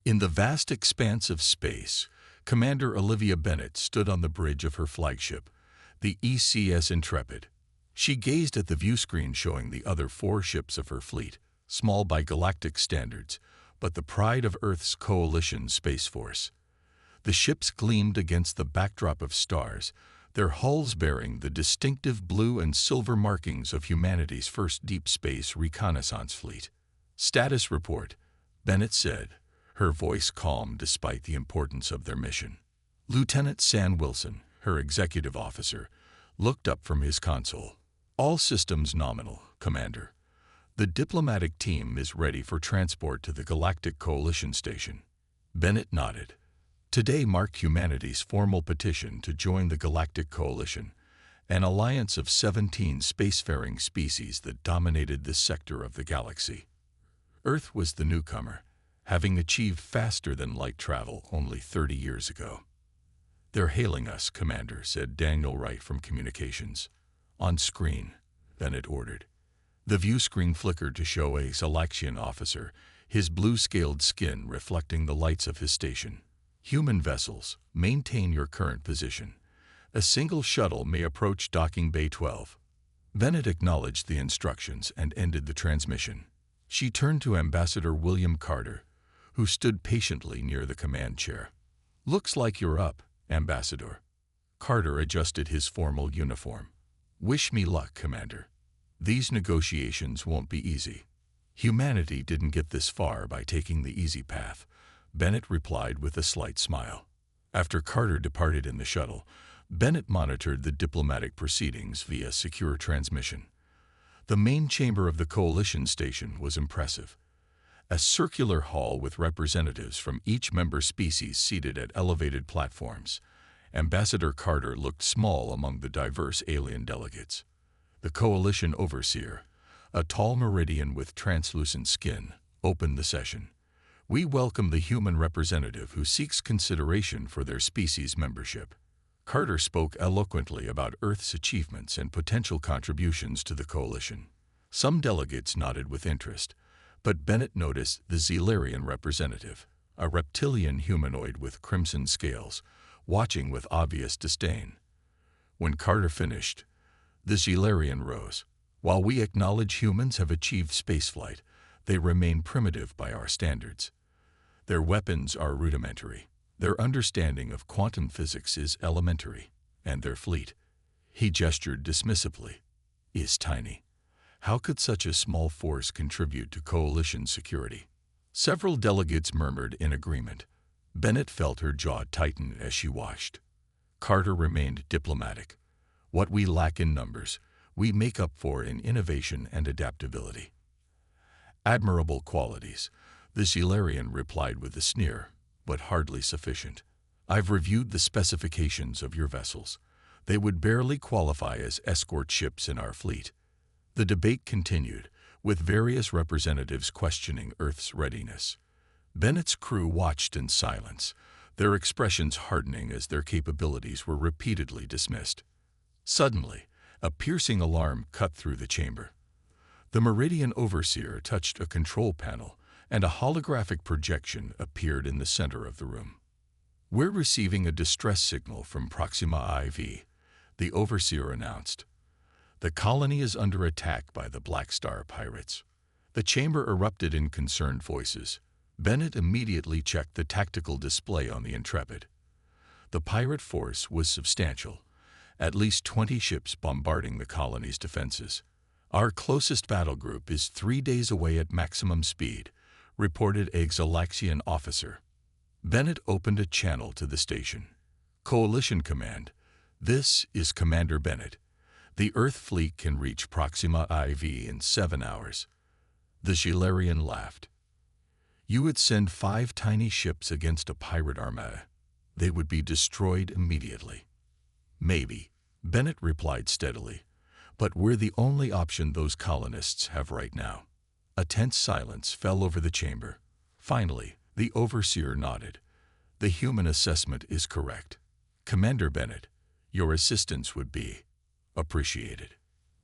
In the vast expanse of space, Commander Olivia Bennett stood on the bridge of her flagship, the ECS Intrepid. She gazed at the viewscreen showing the other 4 ships of her fleet, small by galactic standards, but the pride of Earth's coalition space force. The ships gleamed against the backdrop of stars, their hulls bearing the distinctive blue and silver markings of humanity's first deep space reconnaissance fleet. "Status report," Bennett said, her voice calm despite the importance of their mission. Lieutenant Sam Wilson, her executive officer, looked up from his console. "All systems nominal, Commander. The diplomatic team is ready for transport to the Galactic Coalition Station." Bennett nodded. Today marked humanity's formal petition to join the Galactic Coalition, an alliance of 17 spacefaring species that dominated this sector of the galaxy. Earth was the newcomer, having achieved faster-than-light travel only 30 years ago. "They're hailing us, Commander," said Daniel Wright from Communications. "On screen," Bennett ordered. The view screen flickered to show a Salaxian officer, his blue-scaled skin reflecting the lights of his station. "Human vessels, maintain your current position. A single shuttle may approach docking bay 12. Bennett acknowledged the instructions and ended the transmission. She turned to Ambassador William Carter, who stood patiently near the command chair. "Looks like you're up, Ambassador." Carter adjusted his formal uniform. "Wish me luck, Commander. These negotiations won't be easy." "Humanity didn't get this far by taking the easy path," Bennett replied with a slight smile. After Carter departed in the shuttle, Bennett monitored the diplomatic proceedings via secure transmission. The main chamber of the Coalition Station was impressive. A circular hall with representatives from each member species seated at elevated platforms. Ambassador Carter looked small among the diverse alien delegates. The Coalition Overseer, a tall Meridian with translucent skin, opened the session. "We welcome the human representative who seeks consideration for their species membership." Carter spoke eloquently about Earth's achievements and potential contributions to the Coalition. Some delegates nodded with interest, but Bennett noticed the Zelarian representative, a reptilian humanoid with crimson scales, watching with obvious disdain. When Carter finished, the Zelarian rose. "While we acknowledge humans have achieved spaceflight, they remain primitive by our standards. Their weapons are rudimentary. Their understanding of quantum physics is elementary, and their fleet," he gestured dismissively, "is tiny. How could such a small force contribute to coalition security?" Several delegates murmured in agreement. Bennett felt her jaw tighten as she watched. Carter remained diplomatic. "What we lack in numbers, we make up for in innovation and adaptability." "Admirable qualities," the Zelarian replied with a sneer, "but hardly sufficient. I've reviewed the specifications of your vessels. They would barely qualify as escort ships in our fleet." The debate continued, with various representatives questioning Earth's readiness. Bennett's crew watched in silence, their expressions hardening as their capabilities were repeatedly dismissed. Suddenly, a piercing alarm cut through the chamber. The Meridian Overseer touched a control panel, and a holographic projection appeared in the center of the room. "We're receiving a distress signal from Proxima IV," the Overseer announced. "The colony is under attack by the Black Star pirates." The chamber erupted in concerned voices. Bennett immediately checked the tactical display on the Intrepid. The pirate force was substantial, at least 20 ships bombarding the colony's defenses. "Our closest battle group is 3 days away at maximum speed," reported a Xalaxian officer. Bennett opened a channel to the station. "Coalition Command, this is Commander Bennett. The Earth fleet can reach Proxima IV in 7 hours. The Zelarian laughed. "You would send 5 tiny ships against a pirate armada. They would be destroyed immediately." "Maybe," Bennett replied steadily, "but we're the only option those colonists have right now." A tense silence fell over the chamber. Finally, the Overseer nodded. "The human assessment is correct. Commander Bennett, your assistance would be appreciated."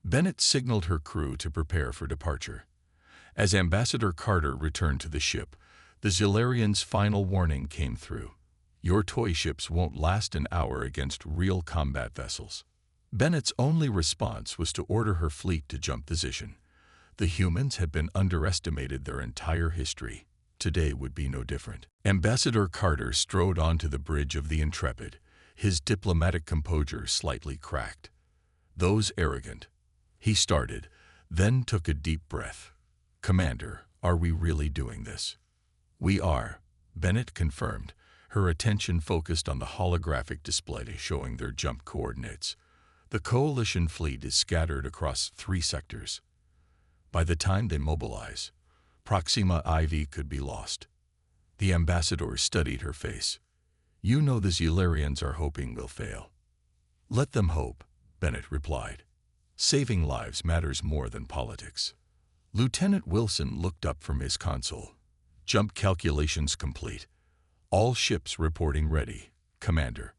Bennett signaled her crew to prepare for departure. As Ambassador Carter returned to the ship, The Zilarian's final warning came through. Your toy ships won't last an hour against real combat vessels. Bennett's only response was to order her fleet to jump position. The humans had been underestimated their entire history. Today would be no different. Ambassador Carter strode onto the bridge of the Intrepid, his diplomatic composure slightly cracked. Those arrogant. He started, then took a deep breath. Commander, are we really doing this? We are, Bennett confirmed, her attention focused on the holographic display showing their jump coordinates. The Coalition fleet is scattered across 3 sectors. By the time they mobilize, Proxima IV could be lost. The ambassador studied her face. You know the Zilarians are hoping we'll fail. Let them hope, Bennett replied. Saving lives matters more than politics. Lieutenant Wilson looked up from his console. Jump calculations complete. All ships reporting ready, Commander.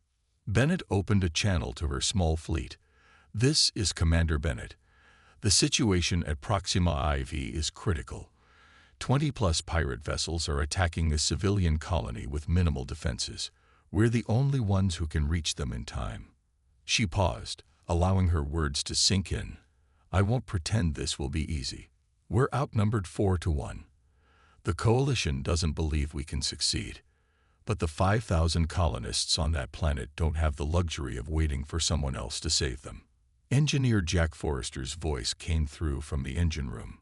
Bennett opened a channel to her small fleet. This is Commander Bennett. The situation at Proxima IV is critical. 20-plus pirate vessels are attacking a civilian colony with minimal defenses. We're the only ones who can reach them in time. She paused, allowing her words to sink in. I won't pretend this will be easy. We're outnumbered 4-1. The Coalition doesn't believe we can succeed. But the 5,000 colonists on that planet don't have the luxury of waiting for someone else to save them. Engineer Jack Forrester's voice came through from the engine room.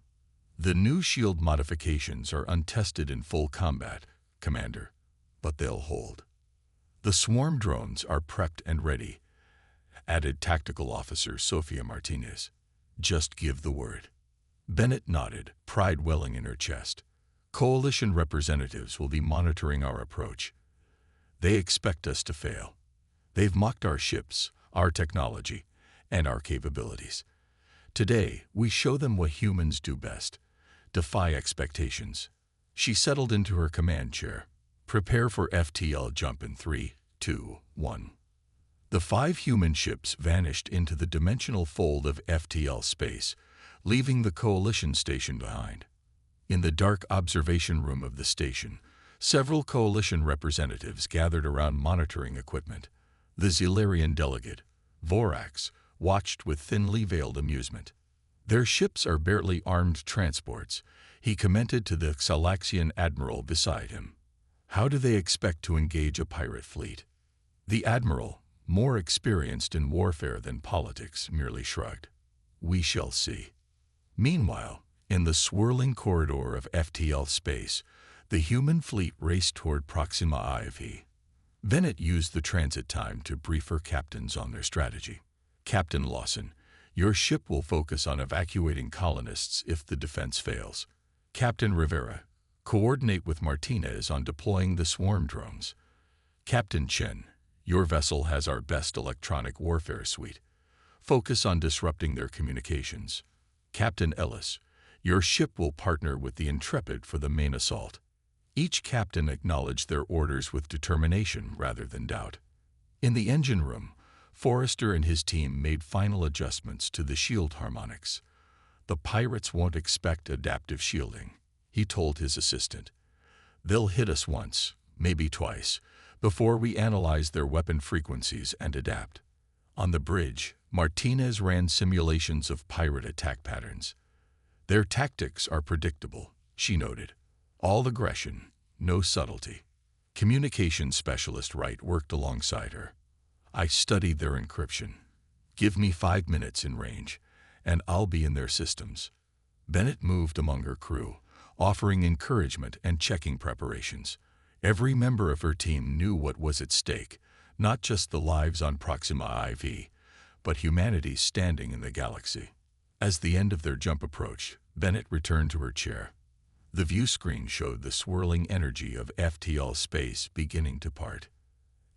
The new shield modifications are untested in full combat, Commander, but they'll hold. The swarm drones are prepped and ready, added Tactical Officer Sofia Martinez. Just give the word. Bennett nodded, pride welling in her chest. Coalition representatives will be monitoring our approach. They expect us to fail. They've mocked our ships, our technology, and our capabilities. Today, we show them what humans do best. Defy expectations. She settled into her command chair. Prepare for FTL jump in 3, 2, 1. The 5 human ships vanished into the dimensional fold of FTL space, leaving the Coalition station behind. In the dark observation room of the station, several Coalition representatives gathered around monitoring equipment. The Zilarian delegate, Vorax, watched with thinly veiled amusement. Their ships are barely armed transports, he commented to the Xalaxian admiral beside him. How do they expect to engage a pirate fleet? The admiral, more experienced in warfare than politics, merely shrugged. We shall see. Meanwhile, in the swirling corridor of FTL space, the human fleet raced toward Proxima IV. Bennett used the transit time to brief her captains on their strategy. Captain Lawson, your ship will focus on evacuating colonists if the defense fails. Captain Rivera, coordinate with Martinez on deploying the swarm drones. Captain Chen, your vessel has our best electronic warfare suite. Focus on disrupting their communications. Captain Ellis, your ship will partner with the Intrepid for the main assault. Each captain acknowledged their orders with determination rather than doubt. In the engine room, Forrester and his team made final adjustments to the shield harmonics. The pirates won't expect adaptive shielding, he told his assistant. They'll hit us once, maybe twice, before we analyze their weapon frequencies and adapt. On the bridge, Martinez ran simulations of pirate attack patterns. Their tactics are predictable, she noted. All aggression, no subtlety. Communications specialist Wright worked alongside her. I studied their encryption. Give me 5 minutes in range, and I'll be in their systems. Bennett moved among her crew, offering encouragement and checking preparations. Every member of her team knew what was at stake, not just the lives on Proxima IV, but humanity's standing in the galaxy. As the end of their jump approached, Bennett returned to her chair. The view screen showed the swirling energy of FTL space beginning to part.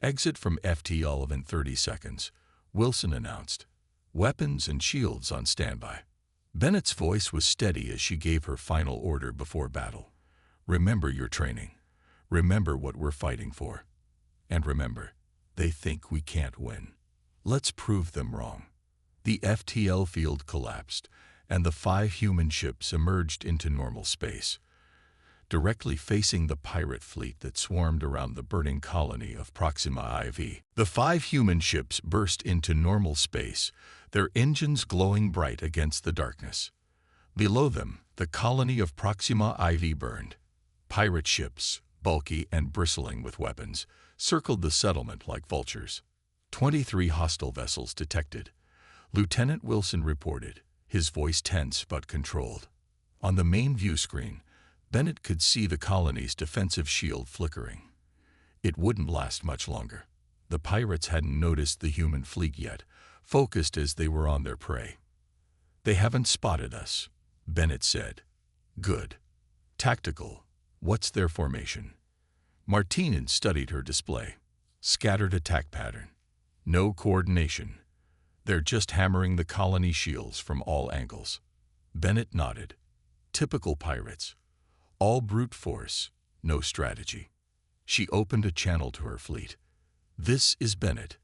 Exit from FTL in 30 seconds, Wilson announced. Weapons and shields on standby. Bennett's voice was steady as she gave her final order before battle. Remember your training. Remember what we're fighting for. And remember, they think we can't win. Let's prove them wrong. The FTL field collapsed, and the 5 human ships emerged into normal space. directly facing the pirate fleet that swarmed around the burning colony of Proxima IV. The 5 human ships burst into normal space, their engines glowing bright against the darkness. Below them, the colony of Proxima IV burned. Pirate ships, bulky and bristling with weapons, circled the settlement like vultures. 23 hostile vessels detected. Lieutenant Wilson reported, his voice tense but controlled. On the main view screen, Bennett could see the colony's defensive shield flickering. It wouldn't last much longer. The pirates hadn't noticed the human fleet yet, focused as they were on their prey. "They haven't spotted us," Bennett said. "Good. Tactical. What's their formation?" Martinez studied her display. Scattered attack pattern. No coordination. They're just hammering the colony shields from all angles. Bennett nodded. Typical pirates. All brute force, no strategy. She opened a channel to her fleet. "This is Bennett.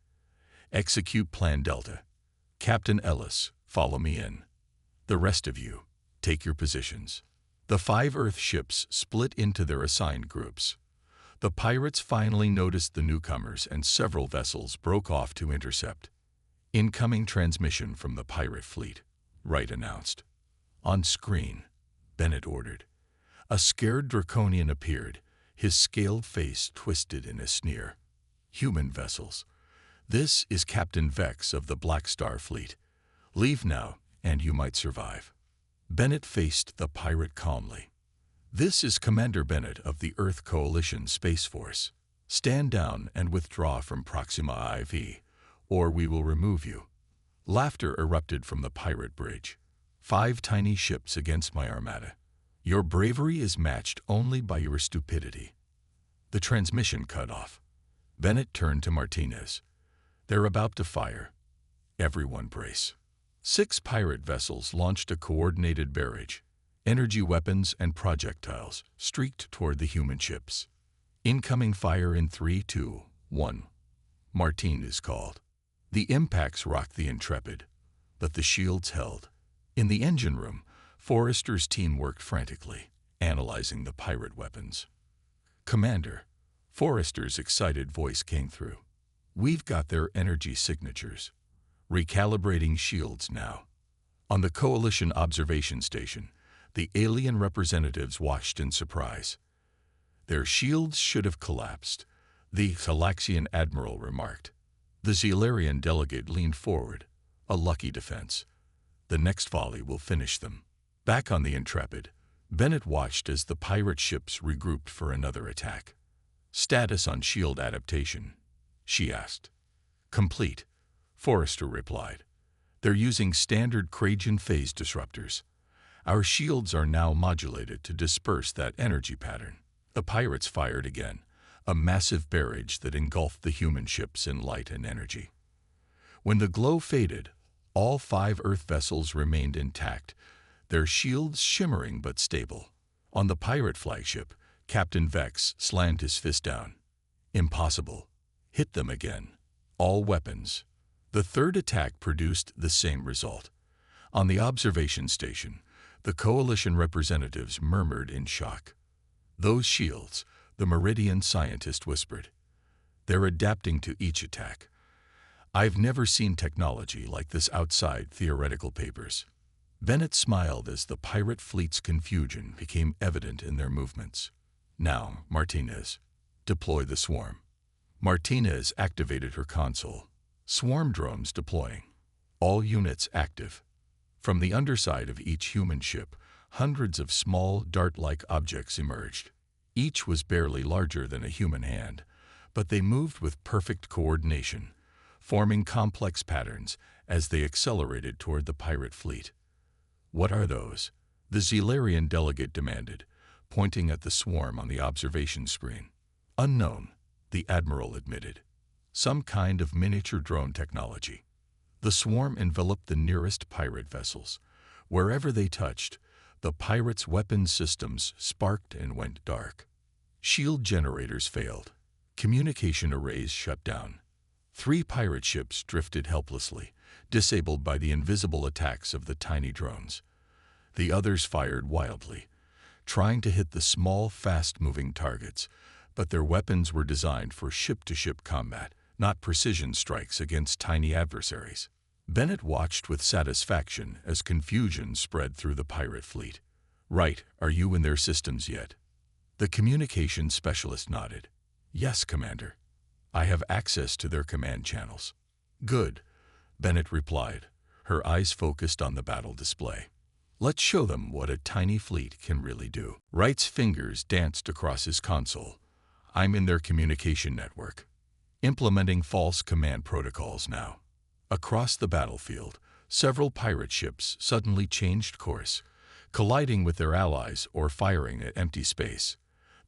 Execute Plan Delta. Captain Ellis, follow me in. The rest of you, take your positions." The 5 Earth ships split into their assigned groups. The pirates finally noticed the newcomers and several vessels broke off to intercept. "Incoming transmission from the pirate fleet," Wright announced. On screen, Bennett ordered. A scared Draconian appeared, his scaled face twisted in a sneer. "Human vessels. This is Captain Vex of the Black Star Fleet. Leave now, and you might survive." Bennett faced the pirate calmly. "This is Commander Bennett of the Earth Coalition Space Force. Stand down and withdraw from Proxima IV, or we will remove you." Laughter erupted from the pirate bridge. 5 tiny ships against my armada. Your bravery is matched only by your stupidity. The transmission cut off. Bennett turned to Martinez. "They're about to fire. Everyone brace." 6 pirate vessels launched a coordinated barrage. Energy weapons and projectiles streaked toward the human ships. "Incoming fire in 3, 2, 1. Martinez called. The impacts rocked the Intrepid, but the shields held. In the engine room, Forrester's team worked frantically, analyzing the pirate weapons. "Commander," Forrester's excited voice came through. "We've got their energy signatures. Recalibrating shields now." On the Coalition observation station, the alien representatives watched in surprise. "Their shields should have collapsed," the Galaxian admiral remarked. The Zelarian delegate leaned forward. "A lucky defense. The next volley will finish them." Back on the Intrepid, Bennett watched as the pirate ships regrouped for another attack. "Status on shield adaptation?" she asked. "Complete," Forrester replied. "They're using standard Krajian phase disruptors. Our shields are now modulated to disperse that energy pattern." The pirates fired again, a massive barrage that engulfed the human ships in light and energy. When the glow faded, all 5 Earth vessels remained intact, their shields shimmering but stable. On the pirate flagship, Captain Vex slammed his fist down. "Impossible. Hit them again. All weapons." The 3rd attack produced the same result. On the observation station, the Coalition representatives murmured in shock. "Those shields," the Meridian scientist whispered. "They're adapting to each attack. I've never seen technology like this outside theoretical papers." Bennett smiled as the pirate fleet's confusion became evident in their movements. "Now, Martinez, deploy the swarm." Martinez activated her console. Swarm drones deploying. All units active. From the underside of each human ship, hundreds of small, dart-like objects emerged. Each was barely larger than a human hand, but they moved with perfect coordination, forming complex patterns as they accelerated toward the pirate fleet. "What are those?" the Zelarian delegate demanded, pointing at the swarm on the observation screen. "Unknown," the admiral admitted. "Some kind of miniature drone technology." The swarm enveloped the nearest pirate vessels. Wherever they touched, the pirates' weapons systems sparked and went dark. Shield generators failed. Communication arrays shut down. 3 pirate ships drifted helplessly, disabled by the invisible attacks of the tiny drones. The others fired wildly, trying to hit the small, fast-moving targets, but their weapons were designed for ship-to-ship combat, not precision strikes against tiny adversaries. Bennett watched with satisfaction as confusion spread through the pirate fleet. "Right, are you in their systems yet?" The communications specialist nodded. "Yes, Commander. I have access to their command channels." "Good," Bennett replied, her eyes focused on the battle display. "Let's show them what a tiny fleet can really do." Wright's fingers danced across his console. "I'm in their communication network, implementing false command protocols now." Across the battlefield, several pirate ships suddenly changed course, colliding with their allies or firing at empty space.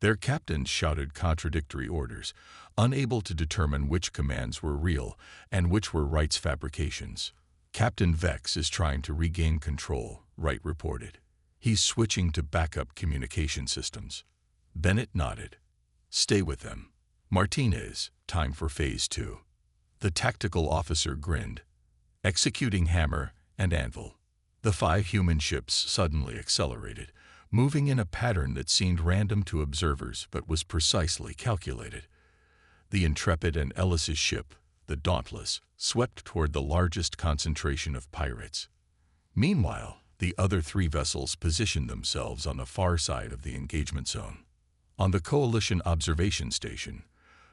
Their captains shouted contradictory orders, unable to determine which commands were real and which were Wright's fabrications. "Captain Vex is trying to regain control," Wright reported. "He's switching to backup communication systems." Bennett nodded. "Stay with them. Martinez, time for Phase 2. The tactical officer grinned, executing hammer and anvil. The 5 human ships suddenly accelerated, moving in a pattern that seemed random to observers but was precisely calculated. The Intrepid and Ellis's ship, the Dauntless, swept toward the largest concentration of pirates. Meanwhile, the other 3 vessels positioned themselves on the far side of the engagement zone. On the Coalition observation station,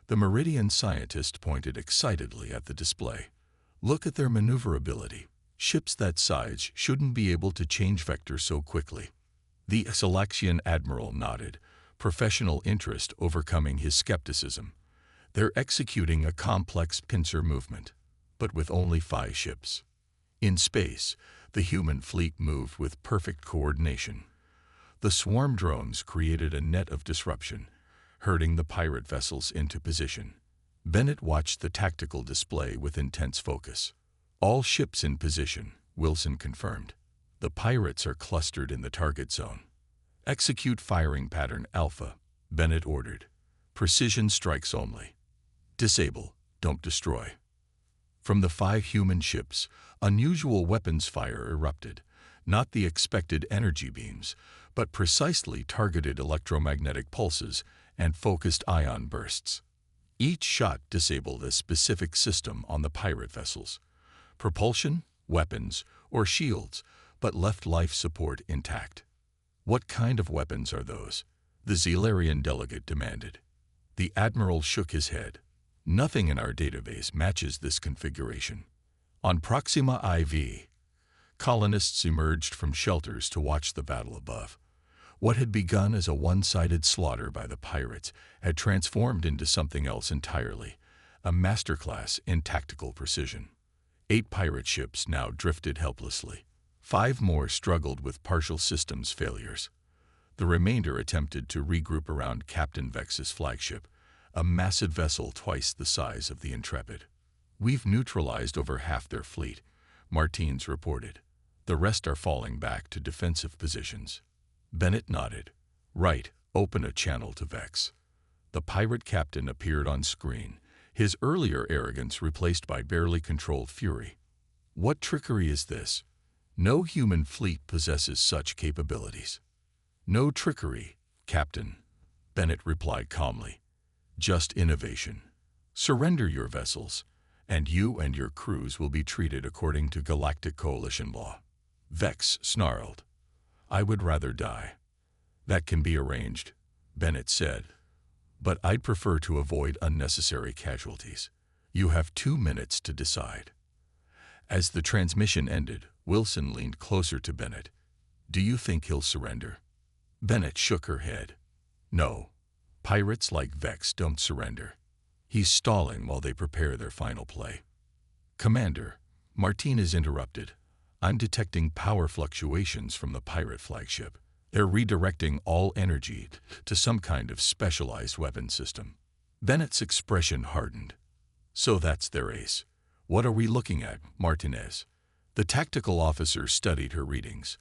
the Meridian scientist pointed excitedly at the display. "Look at their maneuverability. Ships that size shouldn't be able to change vector so quickly." The Salaxian admiral nodded, professional interest overcoming his skepticism. "They're executing a complex pincer movement, but with only 5 ships." In space, the human fleet moved with perfect coordination. The swarm drones created a net of disruption, herding the pirate vessels into position. Bennett watched the tactical display with intense focus. "All ships in position," Wilson confirmed. "The pirates are clustered in the target zone." "Execute firing pattern Alpha," Bennett ordered. "Precision strikes only. Disable, don't destroy." From the 5 human ships, unusual weapons fire erupted, not the expected energy beams, but precisely targeted electromagnetic pulses and focused ion bursts. Each shot disabled a specific system on the pirate vessels: propulsion, weapons, or shields, but left life support intact. "What kind of weapons are those?" the Zelarian delegate demanded. The admiral shook his head. "Nothing in our database matches this configuration." On Proxima IV, colonists emerged from shelters to watch the battle above. What had begun as a one-sided slaughter by the pirates had transformed into something else entirely, a masterclass in tactical precision. 8 pirate ships now drifted helplessly. 5 more struggled with partial systems failures. The remainder attempted to regroup around Captain Vex's flagship, a massive vessel twice the size of the Intrepid. "We've neutralized over half their fleet," Martins reported. "The rest are falling back to defensive positions." Bennett nodded. "Right, open a channel to Vex." The pirate captain appeared on screen, his earlier arrogance replaced by barely controlled fury. "What trickery is this? No human fleet possesses such capabilities." "No trickery, Captain," Bennett replied calmly. "Just innovation. Surrender your vessels, and you and your crews will be treated according to Galactic Coalition law." Vex snarled. "I would rather die." "That can be arranged," Bennett said, "but I'd prefer to avoid unnecessary casualties. You have 2 minutes to decide." As the transmission ended, Wilson leaned closer to Bennett. "Do you think he'll surrender?" Bennett shook her head. "No. Pirates like Vex don't surrender. He's stalling while they prepare their final play." "Commander," Martinez interrupted, "I'm detecting power fluctuations from the pirate flagship. They're redirecting all energy to some kind of specialized weapon system." Bennett's expression hardened. "So that's their ace. What are we looking at, Martinez?" The tactical officer studied her readings.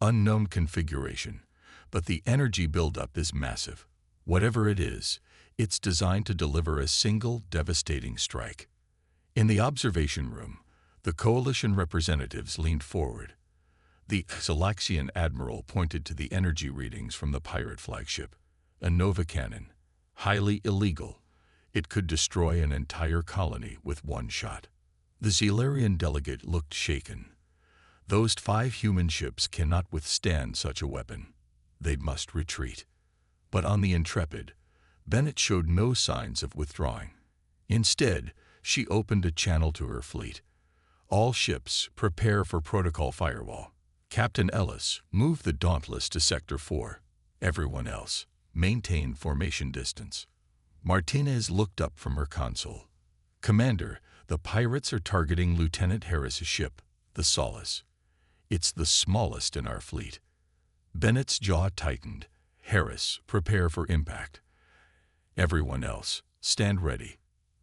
"Unknown configuration, but the energy buildup is massive. Whatever it is, it's designed to deliver a single devastating strike." In the observation room, the coalition representatives leaned forward. The Salaxian admiral pointed to the energy readings from the pirate flagship. A Nova cannon. Highly illegal. It could destroy an entire colony with one shot. The Xelarian delegate looked shaken. Those 5 human ships cannot withstand such a weapon. They must retreat. But on the Intrepid, Bennett showed no signs of withdrawing. Instead, she opened a channel to her fleet. All ships, prepare for protocol firewall. Captain Ellis, move the Dauntless to Sector 4. Everyone else, maintain formation distance. Martinez looked up from her console. Commander, the pirates are targeting Lieutenant Harris's ship, the Solace. It's the smallest in our fleet. Bennett's jaw tightened. Harris, prepare for impact. Everyone else, stand ready.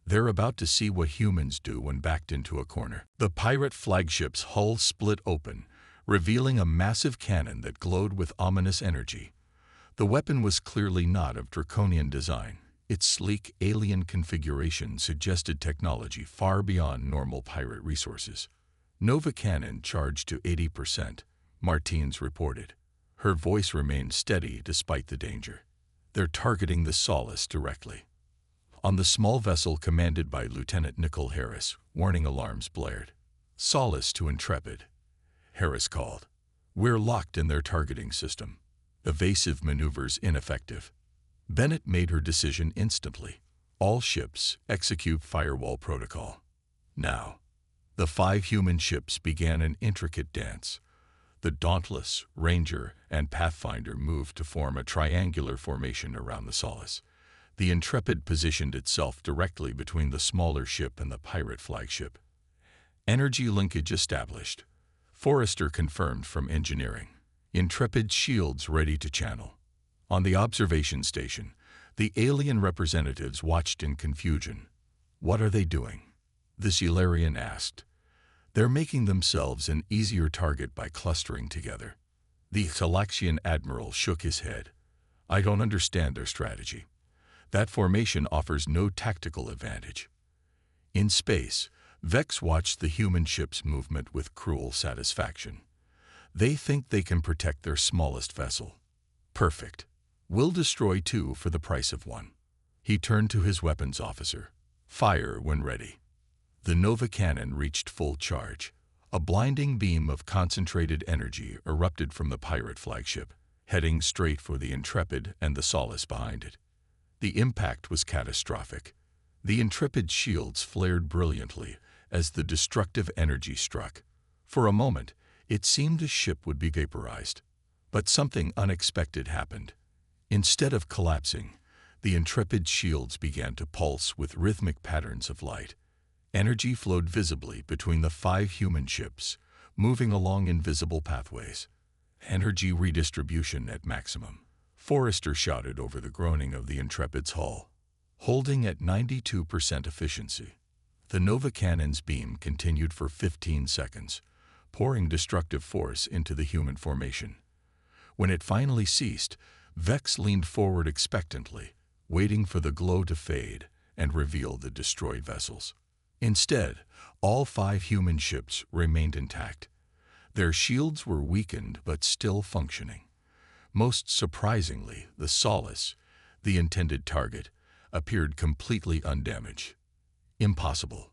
They're about to see what humans do when backed into a corner. The pirate flagship's hull split open, revealing a massive cannon that glowed with ominous energy. The weapon was clearly not of draconian design. Its sleek alien configuration suggested technology far beyond normal pirate resources. Nova cannon charged to 80%, Martins reported. Her voice remained steady despite the danger. They're targeting the Solace directly. On the small vessel commanded by Lieutenant Nicol Harris, warning alarms blared. Solace to Intrepid. Harris called. We're locked in their targeting system. Evasive maneuvers ineffective. Bennett made her decision instantly. All ships execute firewall protocol. Now, the 5 human ships began an intricate dance. The Dauntless, Ranger, and Pathfinder moved to form a triangular formation around the Solace. The Intrepid positioned itself directly between the smaller ship and the pirate flagship. Energy linkage established. Forrester confirmed from engineering. Intrepid shields ready to channel. On the observation station, the alien representatives watched in confusion. What are they doing? The Xelarian asked. They're making themselves an easier target by clustering together. The Salaxian admiral shook his head. I don't understand their strategy. That formation offers no tactical advantage. In space, Vex watched the human ship's movement with cruel satisfaction. They think they can protect their smallest vessel. Perfect. We'll destroy 2 for the price of 1. He turned to his weapons officer. Fire when ready. The Nova cannon reached full charge. A blinding beam of concentrated energy erupted from the pirate flagship, heading straight for the Intrepid and the Solace behind it. The impact was catastrophic. The Intrepid's shields flared brilliantly as the destructive energy struck. For a moment, it seemed the ship would be vaporized. But something unexpected happened. Instead of collapsing, the Intrepid's shields began to pulse with rhythmic patterns of light. Energy flowed visibly between the 5 human ships, moving along invisible pathways. Energy redistribution at maximum. Forrester shouted over the groaning of the Intrepid's hull. Holding at 92% efficiency. The Nova cannon's beam continued for 15 seconds, pouring destructive force into the human formation. When it finally ceased, Vex leaned forward expectantly, waiting for the glow to fade and reveal the destroyed vessels. Instead, all 5 human ships remained intact. Their shields were weakened but still functioning. Most surprisingly, the Solace, the intended target, appeared completely undamaged. Impossible.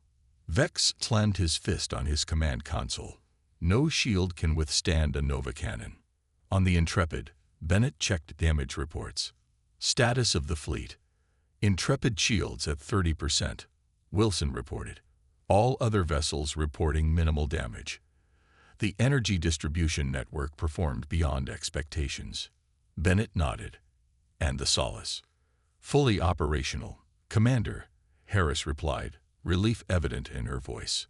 Vex slammed his fist on his command console. No shield can withstand a Nova cannon. On the Intrepid, Bennett checked damage reports. Status of the fleet. Intrepid shields at 30%. Wilson reported. All other vessels reporting minimal damage. The energy distribution network performed beyond expectations. Bennett nodded. And the Solace. Fully operational. Commander, Harris replied, relief evident in her voice.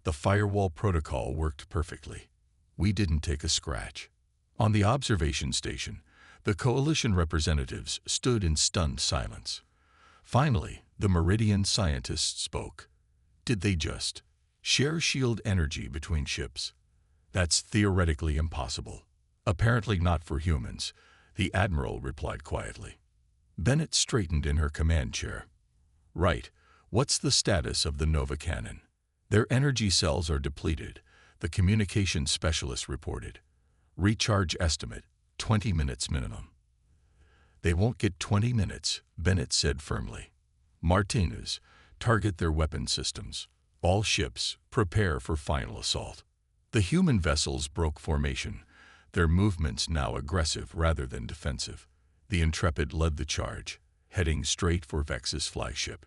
The firewall protocol worked perfectly. We didn't take a scratch. On the observation station, the coalition representatives stood in stunned silence. Finally, the Meridian scientist spoke. Did they just share shield energy between ships? That's theoretically impossible. Apparently not for humans, the admiral replied quietly. Bennett straightened in her command chair. Right. What's the status of the Nova cannon? Their energy cells are depleted, the communications specialist reported. Recharge estimate, 20 minutes minimum. They won't get 20 minutes, Bennett said firmly. Martinez, target their weapon systems. All ships, prepare for final assault. The human vessels broke formation, their movements now aggressive rather than defensive. The Intrepid led the charge, heading straight for Vex's flagship.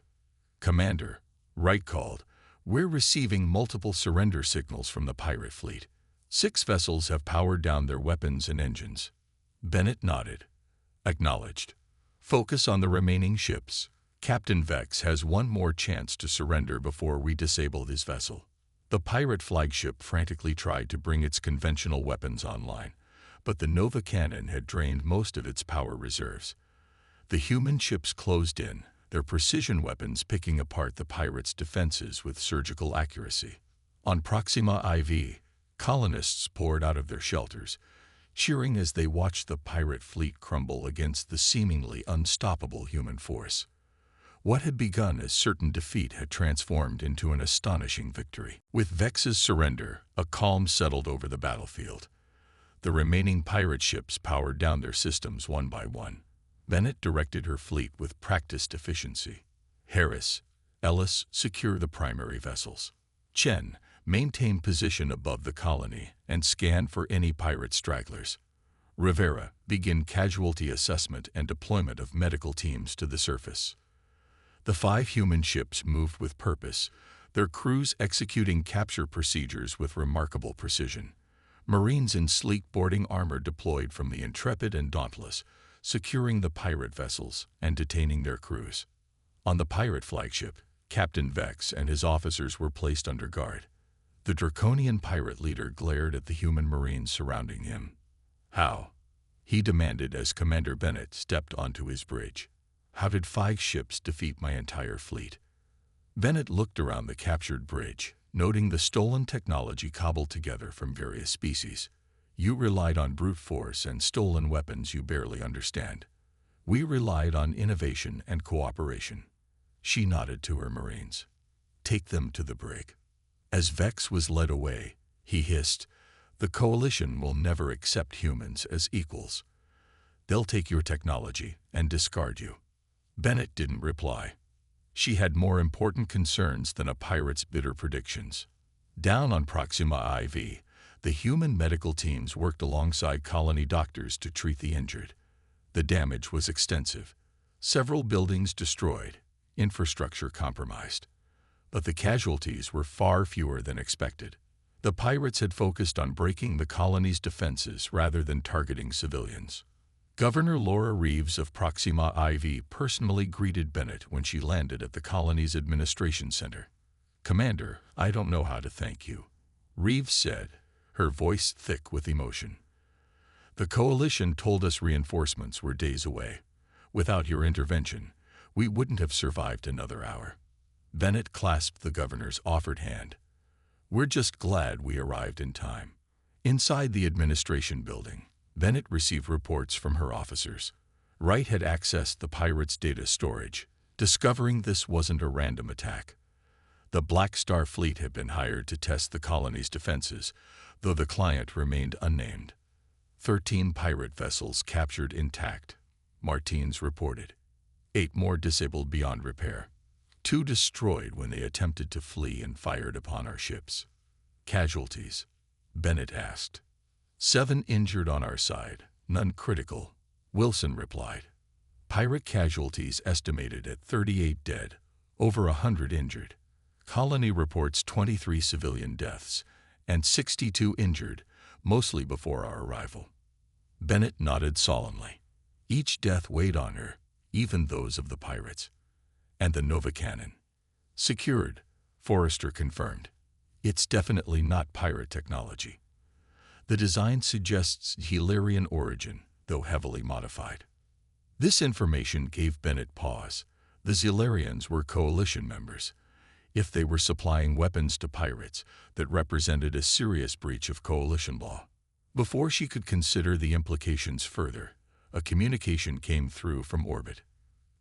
Commander, Wright called, we're receiving multiple surrender signals from the pirate fleet. 6 vessels have powered down their weapons and engines. Bennett nodded. Acknowledged. Focus on the remaining ships. Captain Vex has one more chance to surrender before we disable his vessel. The pirate flagship frantically tried to bring its conventional weapons online, but the Nova cannon had drained most of its power reserves. The human ships closed in, their precision weapons picking apart the pirates' defenses with surgical accuracy. On Proxima IV, colonists poured out of their shelters, cheering as they watched the pirate fleet crumble against the seemingly unstoppable human force. What had begun as certain defeat had transformed into an astonishing victory. With Vex's surrender, a calm settled over the battlefield. The remaining pirate ships powered down their systems one by one. Bennett directed her fleet with practiced efficiency. Harris, Ellis, secure the primary vessels. Chen, maintain position above the colony and scan for any pirate stragglers. Rivera, begin casualty assessment and deployment of medical teams to the surface. The 5 human ships moved with purpose, their crews executing capture procedures with remarkable precision. Marines in sleek boarding armor deployed from the Intrepid and Dauntless, securing the pirate vessels and detaining their crews. On the pirate flagship, Captain Vex and his officers were placed under guard. The draconian pirate leader glared at the human Marines surrounding him. How? He demanded as Commander Bennett stepped onto his bridge. How did 5 ships defeat my entire fleet? Bennett looked around the captured bridge, noting the stolen technology cobbled together from various species. You relied on brute force and stolen weapons you barely understand. We relied on innovation and cooperation. She nodded to her Marines. Take them to the brig. As Vex was led away, he hissed, the Coalition will never accept humans as equals. They'll take your technology and discard you. Bennett didn't reply. She had more important concerns than a pirate's bitter predictions. Down on Proxima IV, the human medical teams worked alongside colony doctors to treat the injured. The damage was extensive. Several buildings destroyed, infrastructure compromised. But the casualties were far fewer than expected. The pirates had focused on breaking the colony's defenses rather than targeting civilians. Governor Laura Reeves of Proxima IV personally greeted Bennett when she landed at the colony's administration center. Commander, I don't know how to thank you, Reeves said, her voice thick with emotion. The Coalition told us reinforcements were days away. Without your intervention, we wouldn't have survived another hour. Bennett clasped the governor's offered hand. We're just glad we arrived in time. Inside the administration building, Bennett received reports from her officers. Wright had accessed the pirates' data storage, discovering this wasn't a random attack. The Black Star fleet had been hired to test the colony's defenses, though the client remained unnamed. 13 pirate vessels captured intact, Martins reported. 8 more disabled beyond repair. 2 destroyed when they attempted to flee and fired upon our ships. Casualties? Bennett asked. 7 injured on our side, none critical, Wilson replied. Pirate casualties estimated at 38 dead, over 100 injured. Colony reports 23 civilian deaths and 62 injured, mostly before our arrival. Bennett nodded solemnly. Each death weighed on her, even those of the pirates. And the Nova cannon. Secured, Forrester confirmed. It's definitely not pirate technology. The design suggests Hilarian origin, though heavily modified. This information gave Bennett pause. The Zilarians were Coalition members. If they were supplying weapons to pirates, that represented a serious breach of Coalition law. Before she could consider the implications further, a communication came through from orbit.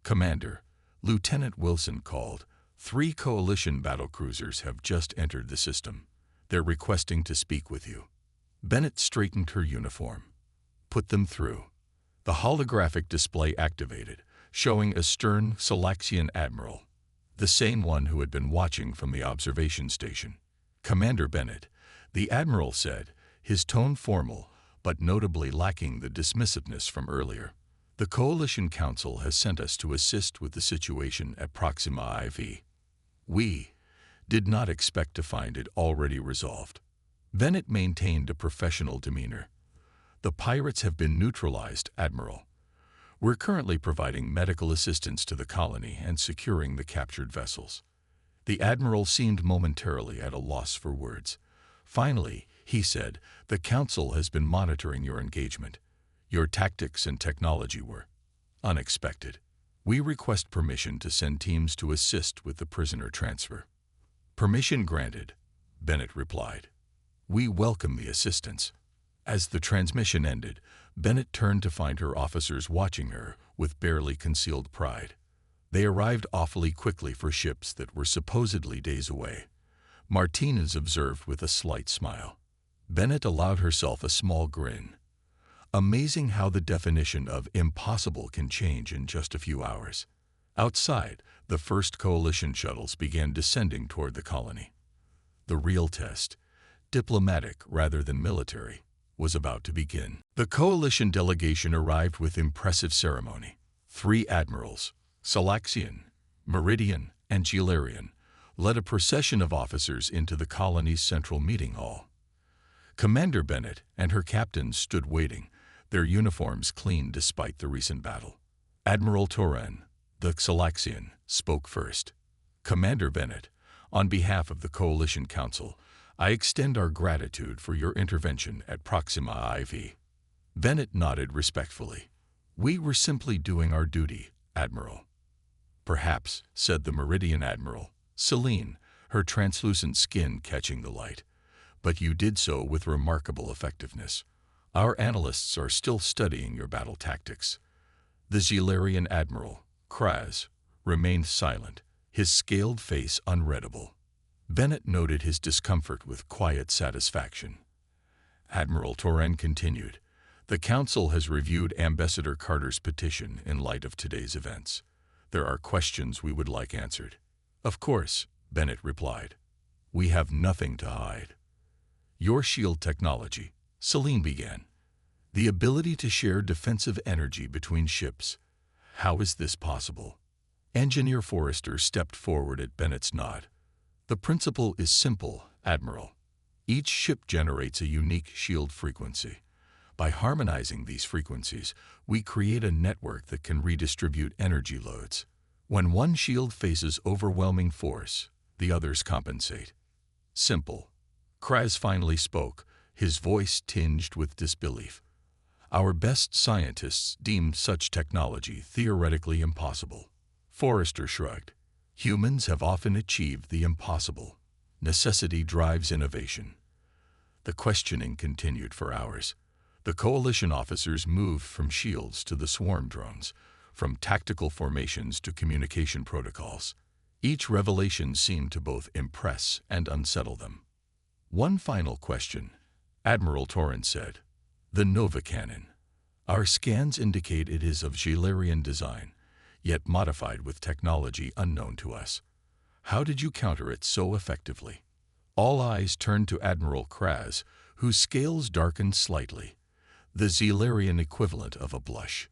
Commander, Lieutenant Wilson called. 3 Coalition battlecruisers have just entered the system. They're requesting to speak with you. Bennett straightened her uniform. Put them through. The holographic display activated, showing a stern Salaxian admiral, the same one who had been watching from the observation station. "Commander Bennett," the admiral said, his tone formal, but notably lacking the dismissiveness from earlier. "The Coalition Council has sent us to assist with the situation at Proxima IV. We did not expect to find it already resolved." Bennett maintained a professional demeanor. "The pirates have been neutralized, Admiral. We're currently providing medical assistance to the colony and securing the captured vessels." The admiral seemed momentarily at a loss for words. Finally, he said, "The Council has been monitoring your engagement. Your tactics and technology were unexpected. We request permission to send teams to assist with the prisoner transfer." "Permission granted," Bennett replied. "We welcome the assistance." As the transmission ended, Bennett turned to find her officers watching her with barely concealed pride. They arrived awfully quickly for ships that were supposedly days away. Martinez observed with a slight smile. Bennett allowed herself a small grin. Amazing how the definition of impossible can change in just a few hours. Outside, the first Coalition shuttles began descending toward the colony. The real test, diplomatic rather than military, was about to begin. The Coalition delegation arrived with impressive ceremony. 3 admirals, Salaxian, Meridian, and Gilarian, led a procession of officers into the colony's central meeting hall. Commander Bennett and her captains stood waiting, their uniforms clean despite the recent battle. Admiral Torren, the Salaxian, spoke first. "Commander Bennett, on behalf of the Coalition Council, I extend our gratitude for your intervention at Proxima IV." Bennett nodded respectfully. "We were simply doing our duty, Admiral." "Perhaps," said the Meridian Admiral, Celine, her translucent skin catching the light. "But you did so with remarkable effectiveness. Our analysts are still studying your battle tactics." The Gilarian Admiral, Kraz, remained silent, his scaled face unreadable. Bennett noted his discomfort with quiet satisfaction. Admiral Torren continued, "The Council has reviewed Ambassador Carter's petition in light of today's events. There are questions we would like answered." "Of course," Bennett replied. "We have nothing to hide." "Your shield technology," Celine began. "The ability to share defensive energy between ships. How is this possible?" Engineer Forrester stepped forward at Bennett's nod. "The principle is simple, Admiral. Each ship generates a unique shield frequency. By harmonizing these frequencies, we create a network that can redistribute energy loads. When one shield faces overwhelming force, the others compensate. Simple." Kraz finally spoke, his voice tinged with disbelief. "Our best scientists deemed such technology theoretically impossible." Forrester shrugged. "Humans have often achieved the impossible. Necessity drives innovation." The questioning continued for hours. The Coalition officers moved from shields to the swarm drones, from tactical formations to communication protocols. Each revelation seemed to both impress and unsettle them. "One final question," Admiral Torrens said. "The Nova Cannon. Our scans indicate it is of Gilarian design, yet modified with technology unknown to us. How did you counter it so effectively?" All eyes turned to Admiral Kraz, whose scales darkened slightly, the Gilarian equivalent of a blush.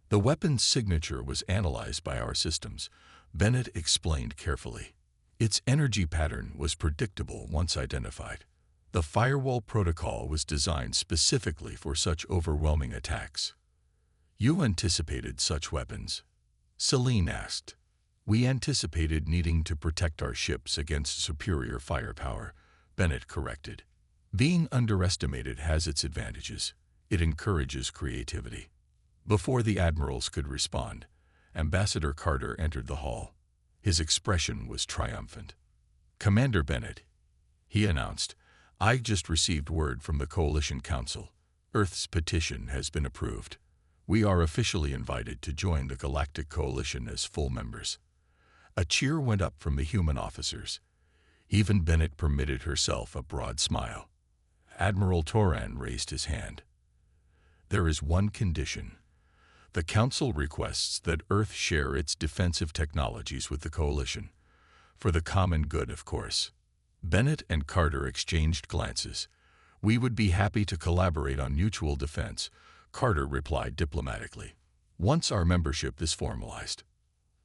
"The weapon's signature was analyzed by our systems," Bennett explained carefully. "Its energy pattern was predictable once identified. The firewall protocol was designed specifically for such overwhelming attacks." "You anticipated such weapons?" Celine asked. "We anticipated needing to protect our ships against superior firepower," Bennett corrected. "Being underestimated has its advantages. It encourages creativity." Before the admirals could respond, Ambassador Carter entered the hall. His expression was triumphant. "Commander Bennett," he announced, "I just received word from the Coalition Council. Earth's petition has been approved. We are officially invited to join the Galactic Coalition as full members." A cheer went up from the human officers. Even Bennett permitted herself a broad smile. Admiral Toran raised his hand. There is one condition. The Council requests that Earth share its defensive technologies with the Coalition. For the common good, of course. Bennett and Carter exchanged glances. We would be happy to collaborate on mutual defense, Carter replied diplomatically, once our membership is formalized.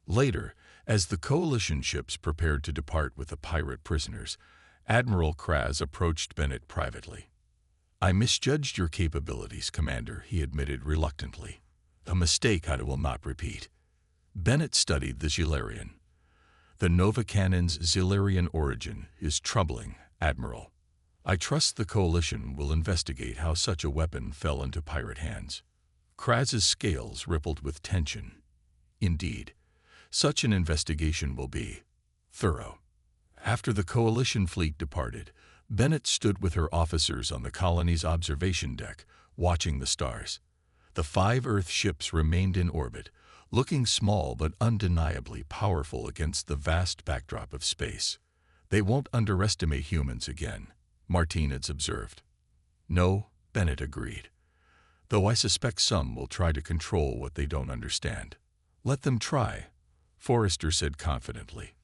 Later, as the Coalition ships prepared to depart with the pirate prisoners, Admiral Kraz approached Bennett privately. I misjudged your capabilities, Commander, he admitted reluctantly. A mistake I will not repeat. Bennett studied the Zilarian. The Nova Cannon's Zilarian origin is troubling, Admiral. I trust the Coalition will investigate how such a weapon fell into pirate hands. Kraz's scales rippled with tension. Indeed, such an investigation will be thorough. After the Coalition fleet departed, Bennett stood with her officers on the colony's observation deck, watching the stars. The 5 Earth ships remained in orbit, looking small but undeniably powerful against the vast backdrop of space. They won't underestimate humans again, Martinez observed. No, Bennett agreed. Though I suspect some will try to control what they don't understand. Let them try, Forrester said confidently.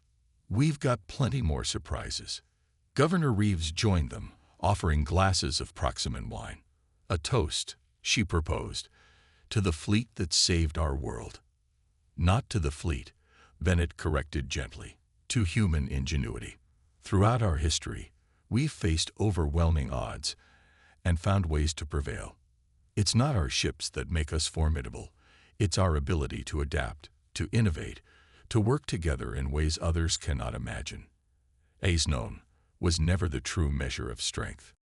We've got plenty more surprises. Governor Reeves joined them, offering glasses of Proximan wine. A toast, she proposed, to the fleet that saved our world. Not to the fleet, Bennett corrected gently, to human ingenuity. Throughout our history, we've faced overwhelming odds and found ways to prevail. It's not our ships that make us formidable. It's our ability to adapt, to innovate, to work together in ways others cannot imagine. As known was never the true measure of strength.